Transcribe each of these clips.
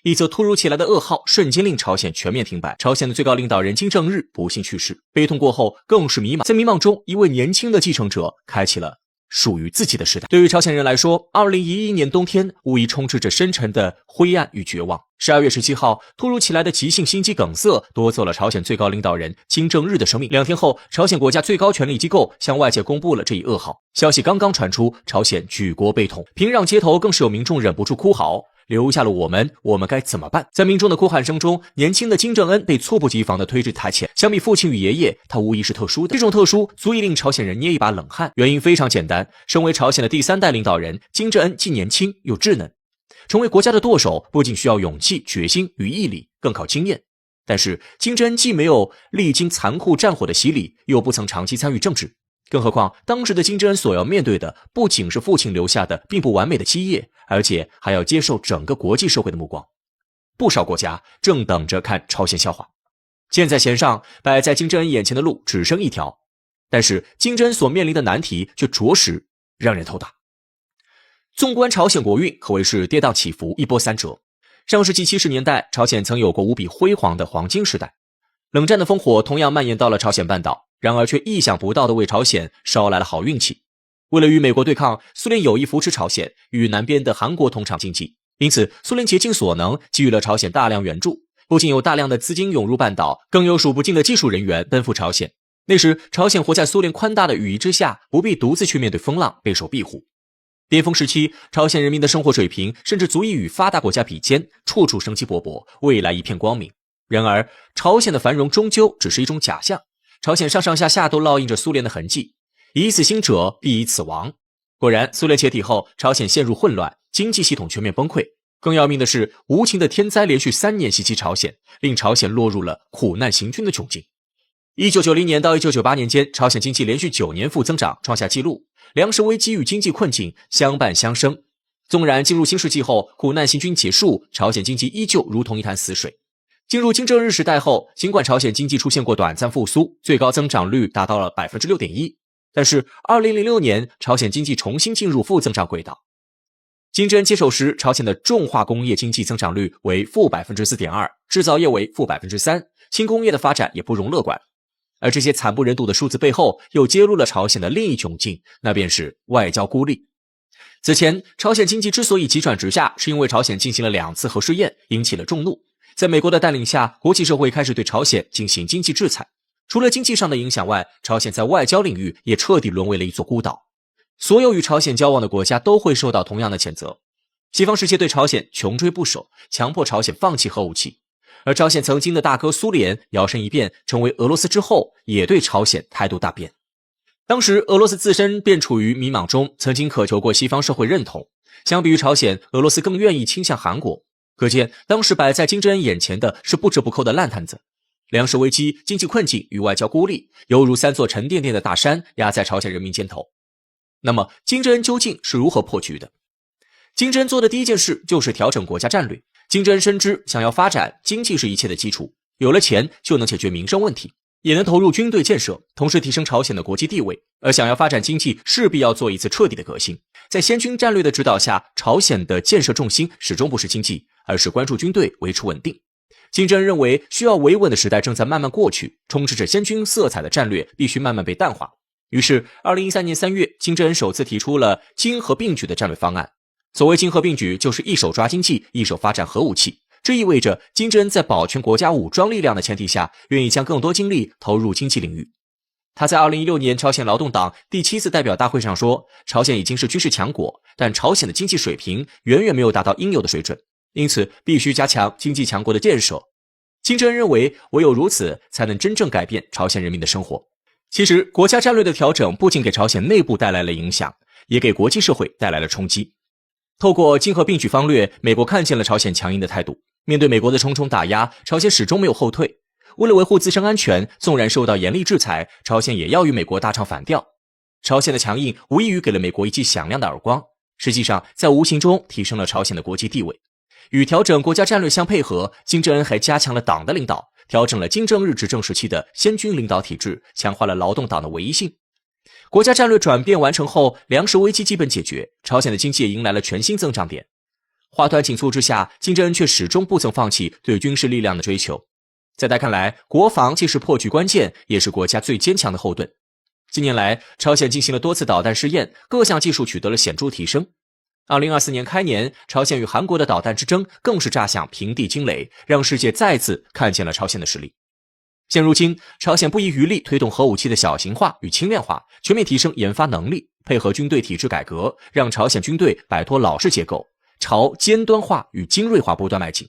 一则突如其来的噩耗瞬间令朝鲜全面停摆，朝鲜的最高领导人金正日不幸去世，悲痛过后更是迷茫，在迷茫中，一位年轻的继承者开启了属于自己的时代。对于朝鲜人来说，2011年冬天无疑充斥着深沉的灰暗与绝望。12月17号，突如其来的急性心肌梗塞夺走了朝鲜最高领导人金正日的生命。2天后，朝鲜国家最高权力机构向外界公布了这一噩耗。消息刚刚传出，朝鲜举国悲痛，平壤街头更是有民众忍不住哭嚎，留下了我们该怎么办？在民众的哭喊声中，年轻的金正恩被猝不及防地推至台前。相比父亲与爷爷，他无疑是特殊的。这种特殊足以令朝鲜人捏一把冷汗。原因非常简单，身为朝鲜的第3代领导人，金正恩既年轻又稚嫩，成为国家的舵手不仅需要勇气、决心与毅力，更靠经验。但是金正恩既没有历经残酷战火的洗礼，又不曾长期参与政治。更何况当时的金正恩所要面对的不仅是父亲留下的并不完美的基业，而且还要接受整个国际社会的目光。不少国家正等着看朝鲜笑话。箭在弦上，摆在金正恩眼前的路只剩一条，但是金正恩所面临的难题却着实让人头大。纵观朝鲜国运，可谓是跌宕起伏，一波三折。上世纪70年代，朝鲜曾有过无比辉煌的黄金时代，冷战的烽火同样蔓延到了朝鲜半岛，然而却意想不到地为朝鲜捎来了好运气。为了与美国对抗，苏联有意扶持朝鲜，与南边的韩国同场竞技，因此苏联竭尽所能给予了朝鲜大量援助，不仅有大量的资金涌入半岛，更有数不尽的技术人员奔赴朝鲜。那时朝鲜活在苏联宽大的羽翼之下，不必独自去面对风浪，备受庇护。巅峰时期，朝鲜人民的生活水平甚至足以与发达国家比肩，处处生机勃勃，未来一片光明。然而朝鲜的繁荣终究只是一种假象，朝鲜上上下下都烙印着苏联的痕迹，以此兴者必以此亡。果然，苏联解体后，朝鲜陷入混乱，经济系统全面崩溃。更要命的是，无情的天灾连续3年袭击朝鲜，令朝鲜落入了苦难行军的窘境。1990年到1998年间，朝鲜经济连续9年负增长，创下纪录。粮食危机与经济困境相伴相生。纵然进入新世纪后，苦难行军结束，朝鲜经济依旧如同一潭死水。进入金正日时代后，尽管朝鲜经济出现过短暂复苏，最高增长率达到了 6.1%， 但是2006年朝鲜经济重新进入负增长轨道。金正恩接手时，朝鲜的重化工业经济增长率为负 4.2%， 制造业为负 3%， 轻工业的发展也不容乐观。而这些惨不忍睹的数字背后，又揭露了朝鲜的另一窘境，那便是外交孤立。此前，朝鲜经济之所以急转直下，是因为朝鲜进行了2次核试验，引起了众怒。在美国的带领下，国际社会开始对朝鲜进行经济制裁。除了经济上的影响外，朝鲜在外交领域也彻底沦为了一座孤岛。所有与朝鲜交往的国家都会受到同样的谴责。西方世界对朝鲜穷追不舍，强迫朝鲜放弃核武器。而朝鲜曾经的大哥苏联摇身一变成为俄罗斯之后，也对朝鲜态度大变。当时俄罗斯自身便处于迷茫中，曾经渴求过西方社会认同。相比于朝鲜，俄罗斯更愿意倾向韩国。可见当时摆在金正恩眼前的是不折不扣的烂摊子。粮食危机、经济困境与外交孤立，犹如3座沉甸甸的大山压在朝鲜人民肩头。那么金正恩究竟是如何破局的？金正恩做的第一件事就是调整国家战略。金正恩深知，想要发展，经济是一切的基础，有了钱就能解决民生问题，也能投入军队建设，同时提升朝鲜的国际地位。而想要发展经济，势必要做一次彻底的革新。在先军战略的指导下，朝鲜的建设重心始终不是经济，而是关注军队，维持稳定。金正恩认为，需要维稳的时代正在慢慢过去，充斥着先军色彩的战略必须慢慢被淡化。于是2013年3月，金正恩首次提出了经合并举的战略方案。所谓经合并举，就是一手抓经济，一手发展核武器。这意味着金正恩在保全国家武装力量的前提下，愿意将更多精力投入经济领域。他在2016年朝鲜劳动党第7次代表大会上说，朝鲜已经是军事强国，但朝鲜的经济水平远远没有达到应有的水准，因此必须加强经济强国的建设。金正恩认为，唯有如此才能真正改变朝鲜人民的生活。其实国家战略的调整不仅给朝鲜内部带来了影响，也给国际社会带来了冲击。透过经合并举方略，美国看见了朝鲜强硬的态度。面对美国的重重打压，朝鲜始终没有后退。为了维护自身安全，纵然受到严厉制裁，朝鲜也要与美国大唱反调。朝鲜的强硬无异于给了美国一记响亮的耳光，实际上在无形中提升了朝鲜的国际地位。与调整国家战略相配合，金正恩还加强了党的领导，调整了金正日执政时期的先军领导体制，强化了劳动党的唯一性。国家战略转变完成后，粮食危机基本解决，朝鲜的经济也迎来了全新增长点。花团锦簇之下，金正恩却始终不曾放弃对军事力量的追求。在他看来，国防既是破局关键，也是国家最坚强的后盾。近年来，朝鲜进行了多次导弹试验，各项技术取得了显著提升。2024年开年，朝鲜与韩国的导弹之争更是炸响平地惊雷，让世界再次看见了朝鲜的实力。现如今，朝鲜不遗余力推动核武器的小型化与轻量化，全面提升研发能力，配合军队体制改革，让朝鲜军队摆脱老式结构，朝尖端化与精锐化不断迈进。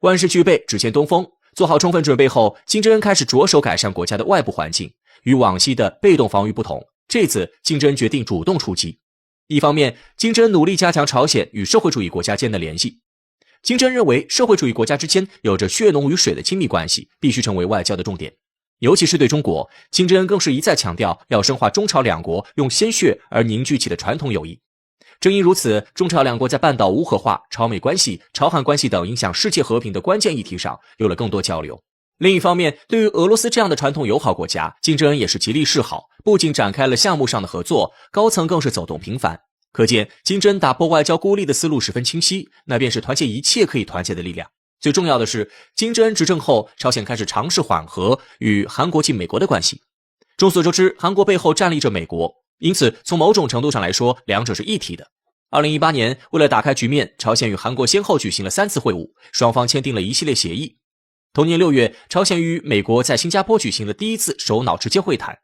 万事俱备，只欠东风。做好充分准备后，金正恩开始着手改善国家的外部环境。与往昔的被动防御不同，这次金正恩决定主动出击。一方面，金正恩努力加强朝鲜与社会主义国家间的联系。金正恩认为，社会主义国家之间有着血浓于水的亲密关系，必须成为外交的重点。尤其是对中国，金正恩更是一再强调要深化中朝两国用鲜血而凝聚起的传统友谊。正因如此，中朝两国在半岛无核化、朝美关系、朝韩关系等影响世界和平的关键议题上有了更多交流。另一方面，对于俄罗斯这样的传统友好国家，金正恩也是极力示好，不仅展开了项目上的合作，高层更是走动频繁。可见金正恩打破外交孤立的思路十分清晰，那便是团结一切可以团结的力量。最重要的是，金正恩执政后，朝鲜开始尝试缓和与韩国及美国的关系。众所周知，韩国背后站立着美国，因此从某种程度上来说，两者是一体的。2018年，为了打开局面，朝鲜与韩国先后举行了3次会晤，双方签订了一系列协议。同年6月，朝鲜与美国在新加坡举行了第一次首脑直接会谈，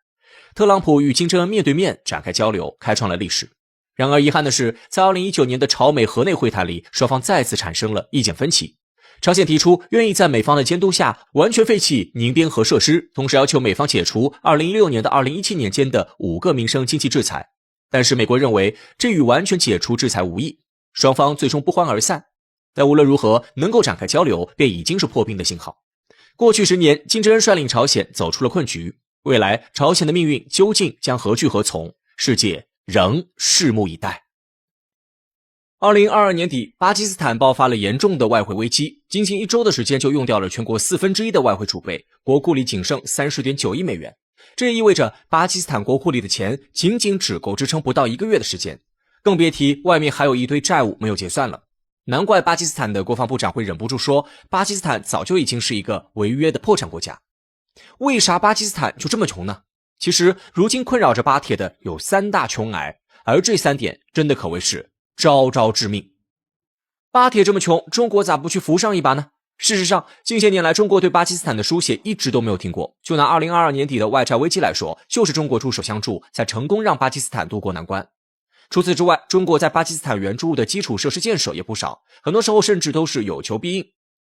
特朗普与金正恩面对面展开交流，开创了历史。然而遗憾的是，在2019年的朝美河内会谈里，双方再次产生了意见分歧。朝鲜提出愿意在美方的监督下完全废弃宁边核设施，同时要求美方解除2016年到2017年间的5个民生经济制裁。但是美国认为这与完全解除制裁无异，双方最终不欢而散。但无论如何，能够展开交流便已经是破冰的信号。过去10年，金正恩率领朝鲜走出了困局，未来朝鲜的命运究竟将何去何从，世界仍拭目以待。2022年底，巴基斯坦爆发了严重的外汇危机，仅仅1周的时间就用掉了全国1/4的外汇储备，国库里仅剩30.9亿美元。这也意味着巴基斯坦国库里的钱仅只够支撑不到1个月的时间，更别提外面还有一堆债务没有结算了。难怪巴基斯坦的国防部长会忍不住说，巴基斯坦早就已经是一个违约的破产国家。为啥巴基斯坦就这么穷呢？其实如今困扰着巴铁的有3大穷癌，而这3点真的可谓是招招致命。巴铁这么穷，中国咋不去扶上一把呢？事实上，近些年来中国对巴基斯坦的输血一直都没有停过。就拿2022年底的外债危机来说，就是中国出手相助，才成功让巴基斯坦渡过难关。除此之外，中国在巴基斯坦援助的基础设施建设也不少，很多时候甚至都是有求必应。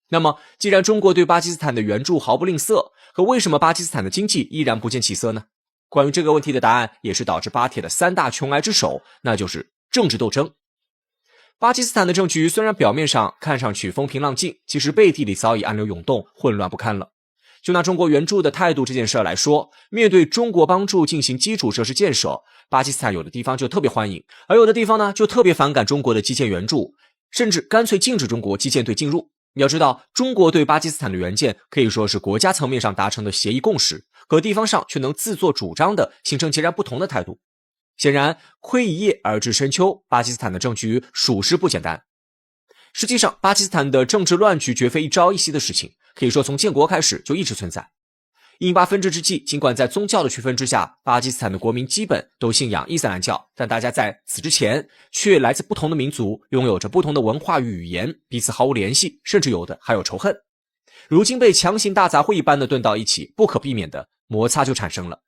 那么，既然中国对巴基斯坦的援助毫不吝啬，可为什么巴基斯坦的经济依然不见起色呢？关于这个问题的答案，也是导致巴铁的3大穷癌之首，那就是政治斗争。巴基斯坦的政局虽然表面上看上去风平浪静，其实背地里早已暗流涌动，混乱不堪了。就拿中国援助的态度这件事来说，面对中国帮助进行基础设施建设，巴基斯坦有的地方就特别欢迎，而有的地方呢就特别反感中国的基建援助，甚至干脆禁止中国基建队进入。要知道，中国对巴基斯坦的援建可以说是国家层面上达成的协议共识，可地方上却能自作主张的形成截然不同的态度。显然，窥一夜而至深秋，巴基斯坦的政局属实不简单。实际上，巴基斯坦的政治乱局绝非一朝一夕的事情，可以说从建国开始就一直存在。印巴分治之际，尽管在宗教的区分之下，巴基斯坦的国民基本都信仰伊斯兰教，但大家在此之前却来自不同的民族，拥有着不同的文化与语言，彼此毫无联系，甚至有的还有仇恨。如今被强行大杂烩一般的炖到一起，不可避免的摩擦就产生了。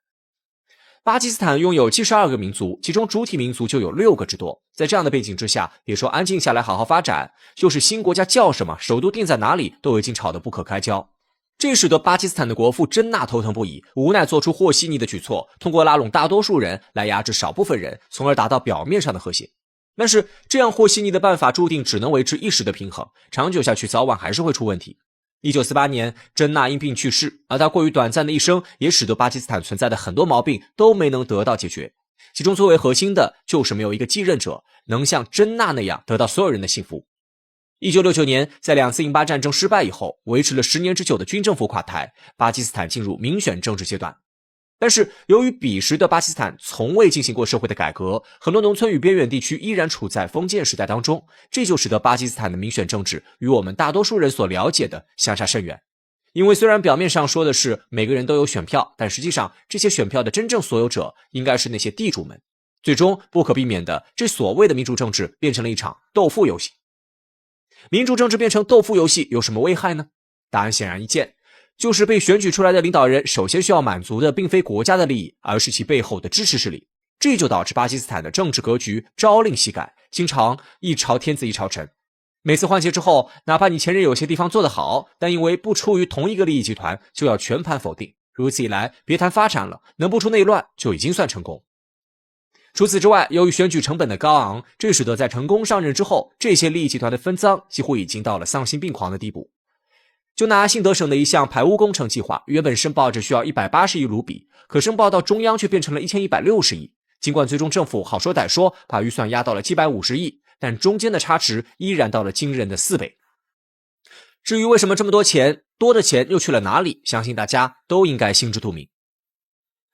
巴基斯坦拥有72个民族，其中主体民族就有6个之多。在这样的背景之下，别说安静下来好好发展，就是新国家叫什么，首都定在哪里，都已经吵得不可开交。这使得巴基斯坦的国父真纳头疼不已，无奈做出和稀泥的举措，通过拉拢大多数人来压制少部分人，从而达到表面上的和谐。但是这样和稀泥的办法注定只能维持一时的平衡，长久下去早晚还是会出问题。1948年，真纳因病去世，而他过于短暂的一生也使得巴基斯坦存在的很多毛病都没能得到解决，其中最为核心的就是没有一个继任者能像真纳那样得到所有人的幸福。1969年，在2次印巴战争失败以后，维持了10年之久的军政府垮台，巴基斯坦进入民选政治阶段。但是由于彼时的巴基斯坦从未进行过社会的改革，很多农村与边远地区依然处在封建时代当中，这就使得巴基斯坦的民选政治与我们大多数人所了解的相差甚远。因为虽然表面上说的是每个人都有选票，但实际上这些选票的真正所有者应该是那些地主们。最终不可避免的，这所谓的民主政治变成了一场斗富游戏。民主政治变成斗富游戏有什么危害呢？答案显然易见，就是被选举出来的领导人首先需要满足的并非国家的利益，而是其背后的支持势力。这就导致巴基斯坦的政治格局朝令夕改，经常一朝天子一朝臣。每次换届之后，哪怕你前任有些地方做得好，但因为不出于同一个利益集团，就要全盘否定。如此一来，别谈发展了，能不出内乱就已经算成功。除此之外，由于选举成本的高昂，这使得在成功上任之后，这些利益集团的分赃几乎已经到了丧心病狂的地步。就拿新德省的一项排污工程计划，原本申报着需要180亿卢比，可申报到中央却变成了1160亿。尽管最终政府好说歹说把预算压到了750亿，但中间的差值依然到了惊人的4倍。至于为什么这么多钱，多的钱又去了哪里，相信大家都应该心知肚明。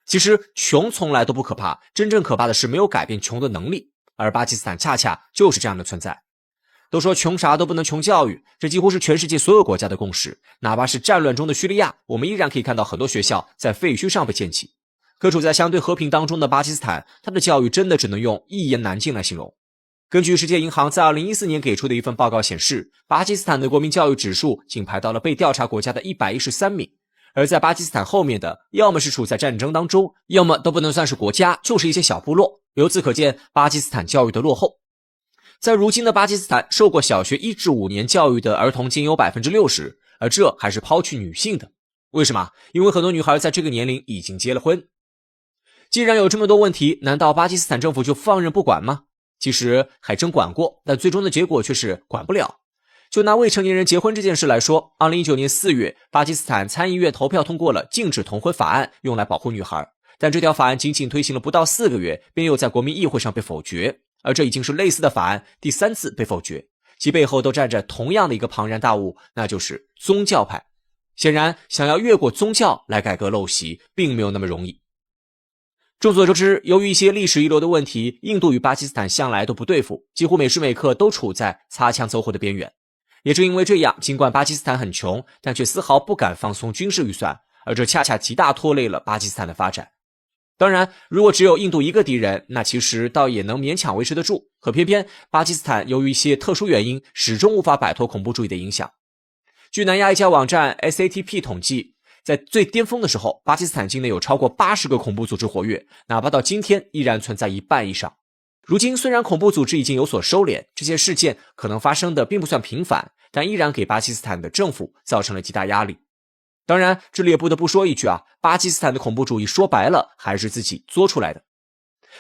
其实穷从来都不可怕，真正可怕的是没有改变穷的能力，而巴基斯坦恰恰就是这样的存在。都说穷啥都不能穷教育，这几乎是全世界所有国家的共识。哪怕是战乱中的叙利亚，我们依然可以看到很多学校在废墟上被建起。可处在相对和平当中的巴基斯坦，它的教育真的只能用一言难尽来形容。根据世界银行在2014年给出的一份报告显示，巴基斯坦的国民教育指数仅排到了被调查国家的113名。而在巴基斯坦后面的，要么是处在战争当中，要么都不能算是国家，就是一些小部落。由此可见，巴基斯坦教育的落后。在如今的巴基斯坦，受过小学1至5年教育的儿童仅有 60%， 而这还是抛去女性的。为什么？因为很多女孩在这个年龄已经结了婚。既然有这么多问题，难道巴基斯坦政府就放任不管吗？其实还真管过，但最终的结果却是管不了。就拿未成年人结婚这件事来说，2019年4月，巴基斯坦参议院投票通过了禁止同婚法案，用来保护女孩。但这条法案仅仅推行了不到4个月，便又在国民议会上被否决。而这已经是类似的法案第3次被否决，其背后都站着同样的一个庞然大物，那就是宗教派。显然，想要越过宗教来改革陋习，并没有那么容易。众所周知，由于一些历史遗留的问题，印度与巴基斯坦向来都不对付，几乎每时每刻都处在擦枪走火的边缘。也正因为这样，尽管巴基斯坦很穷，但却丝毫不敢放松军事预算，而这恰恰极大拖累了巴基斯坦的发展。当然，如果只有印度一个敌人，那其实倒也能勉强维持得住。可偏偏巴基斯坦由于一些特殊原因，始终无法摆脱恐怖主义的影响。据南亚一家网站 SATP 统计，在最巅峰的时候，巴基斯坦境内有超过80个恐怖组织活跃，哪怕到今天依然存在一半以上。如今虽然恐怖组织已经有所收敛，这些事件可能发生的并不算频繁，但依然给巴基斯坦的政府造成了极大压力。当然，这里也不得不说一句巴基斯坦的恐怖主义说白了还是自己作出来的。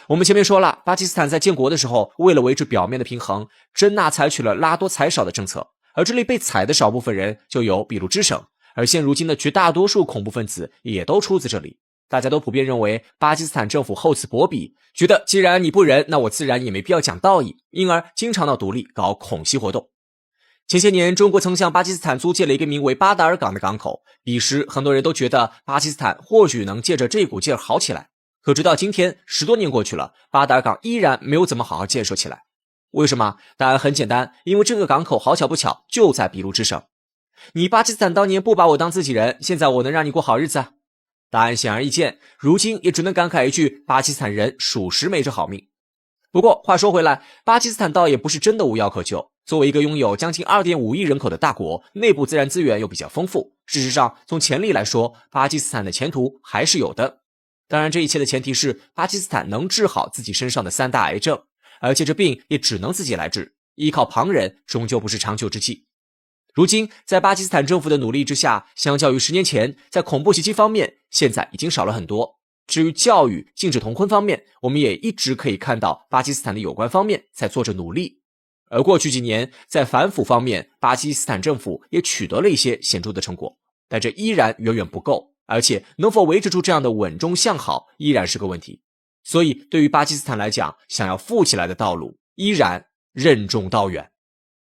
我们前面说了，巴基斯坦在建国的时候，为了维持表面的平衡，真纳采取了拉多采少的政策，而这里被采的少部分人就有俾路支省，而现如今的绝大多数恐怖分子也都出自这里。大家都普遍认为巴基斯坦政府厚此薄彼，觉得既然你不仁，那我自然也没必要讲道义，因而经常闹独立，搞恐袭活动。前些年，中国曾向巴基斯坦租借了一个名为巴达尔港的港口，彼时很多人都觉得巴基斯坦或许能借着这股劲儿好起来。可直到今天，10多年过去了，巴达尔港依然没有怎么好好建设起来。为什么？答案很简单，因为这个港口好巧不巧就在俾路支省。你巴基斯坦当年不把我当自己人，现在我能让你过好日子啊？答案显而易见，如今也只能感慨一句，巴基斯坦人属实没这好命。不过话说回来，巴基斯坦倒也不是真的无药可救。作为一个拥有将近 2.5 亿人口的大国，内部自然资源又比较丰富，事实上从潜力来说，巴基斯坦的前途还是有的。当然这一切的前提是巴基斯坦能治好自己身上的3大癌症，而且这病也只能自己来治，依靠旁人终究不是长久之计。如今在巴基斯坦政府的努力之下，相较于10年前，在恐怖袭击方面现在已经少了很多。至于教育、禁止同婚方面，我们也一直可以看到巴基斯坦的有关方面在做着努力。而过去几年，在反腐方面，巴基斯坦政府也取得了一些显著的成果，但这依然远远不够，而且能否维持住这样的稳中向好依然是个问题。所以对于巴基斯坦来讲，想要富起来的道路依然任重道远。